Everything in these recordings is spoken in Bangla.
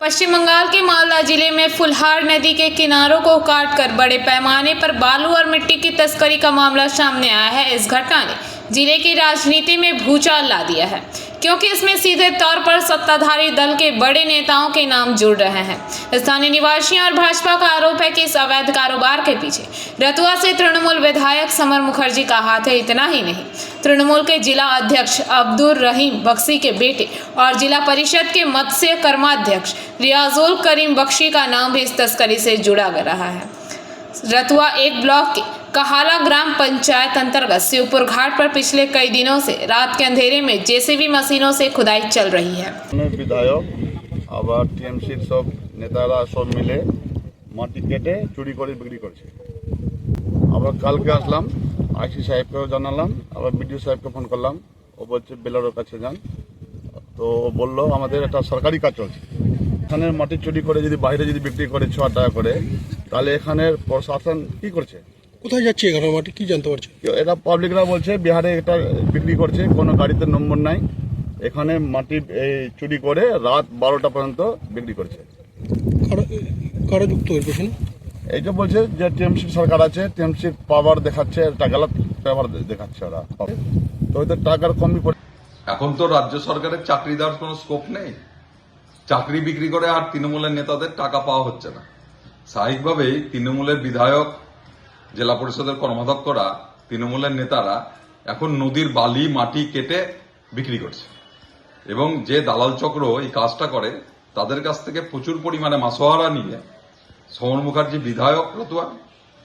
पश्चिम बंगाल के मालदा जिले में फुलहार नदी के किनारों को काटकर बड़े पैमाने पर बालू और मिट्टी की तस्करी का मामला सामने आया है। इस घटना ने जिले की राजनीति में भूचाल ला दिया है, क्योंकि इसमें सीधे तौर पर सत्ताधारी दल के बड़े नेताओं के नाम जुड़ रहे हैं। स्थानीय निवासियों और भाजपा का आरोप है कि इस अवैध कारोबार के पीछे रतुआ से तृणमूल विधायक समर मुखर्जी का हाथ है। इतना ही नहीं, तृणमूल के जिला अध्यक्ष अब्दुल रहीम बख्शी के बेटे और जिला परिषद के मत्स्य कर्माध्यक्ष रियाजुल करीम बख्शी का नाम भी इस तस्करी से जुड़ा रहा है। रतुआ एक ब्लॉक के कहाला ग्राम पंचायत अंतर्गत शिवपुर घाट पर पिछले कई दिनों से रात के अंधेरे में जेसीबी मशीनों से खुदाई चल रही है। विधायक आबार टीएमसी सब नेतारा सब मिले माटी केटे चुरी करे बिक्री करছে। আবার কালকে আসলাম, আইসি সাহেবকেও জানালাম, আবার বিডিও সাহেবকে ফোন করলাম, ও বলছে বেলারের কাছে যান। তো বললো আমাদের একটা সরকারি কাজ চলছে, এখানে মাটি চুরি করে যদি বাইরে যদি বিক্রি করে 6 টাকা করে, তাহলে এখানের প্রশাসন কি করছে? কোথায় যাচ্ছে এখানে মাটি কি জানতে পারছে? এটা পাবলিকরা বলছে বিহারে এটা বিক্রি করছে, কোনো গাড়িতে নম্বর নাই, এখানে মাটি চুরি করে রাত 12টা পর্যন্ত বিক্রি করছে। কারা যুক্ত এর পেছনে? এই যে বলছে যে টিএমসি সরকার আছে, টিএমসি পাওয়ার দেখাচ্ছে, এটা গলত পাওয়ার দেখাচ্ছে ওরা, তো ওদের টাকার কমই পড়ে। এখন তো রাজ্য সরকারের চাকরি দেওয়ার কোনো স্কোপ নেই, চাকরি বিক্রি করে আর তৃণমূলের নেতাদের টাকা পাওয়া হচ্ছে না। স্বাভাবিকভাবেই তৃণমূলের বিধায়ক, জেলা পরিষদের কর্মাধ্যক্ষরা, তৃণমূলের নেতারা এখন নদীর বালি মাটি কেটে বিক্রি করছে, এবং যে দালাল চক্র এই কাজটা করে তাদের কাছ থেকে প্রচুর পরিমাণে মাসোহারা নিয়ে সমর মুখার্জি বিধায়ক রতুয়া,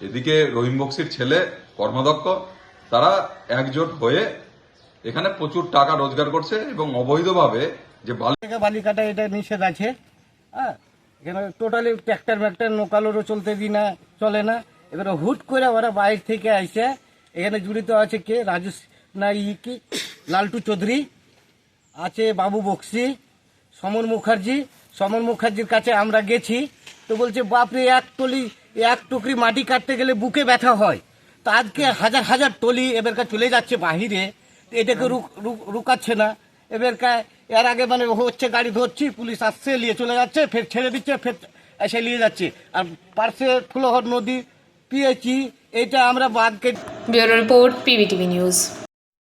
এদিকে রহিম বক্সির ছেলে কর্মাধ্যক্ষ, তারা একজোট হয়ে এখানে প্রচুর টাকা রোজগার করছে এবং অবৈধভাবে যে বালি কাটা এটা নিষেধ আছে। হ্যাঁ, এখানে টোটালি ট্র্যাক্টর ব্যাক্টার নৌকালোরও চলে না। এবারে হুট করে ওরা বাইরে থেকে আইসে এখানে জড়িত আছে কে, রাজু না কি লালটু চৌধুরী আছে, বাবু বক্সি, সমর মুখার্জির কাছে আমরা গেছি, তো বলছে বাপরে এক টুকরি মাটি কাটতে গেলে বুকে ব্যথা হয়। তো আজকে হাজার হাজার টলি এবারকার চলে যাচ্ছে বাহিরে, এটাকে রুকাচ্ছে না। এর আগে মানে হচ্ছে গাড়ি ধরছি, পুলিশ আসছে, নিয়ে চলে যাচ্ছে, ফের ছেড়ে দিচ্ছে, ফের এসে নিয়ে যাচ্ছে। আর পার্শ্বে ফুলহর নদী পিএইচই, এটা আমরা বাদকে। Bureau report, PBTV news.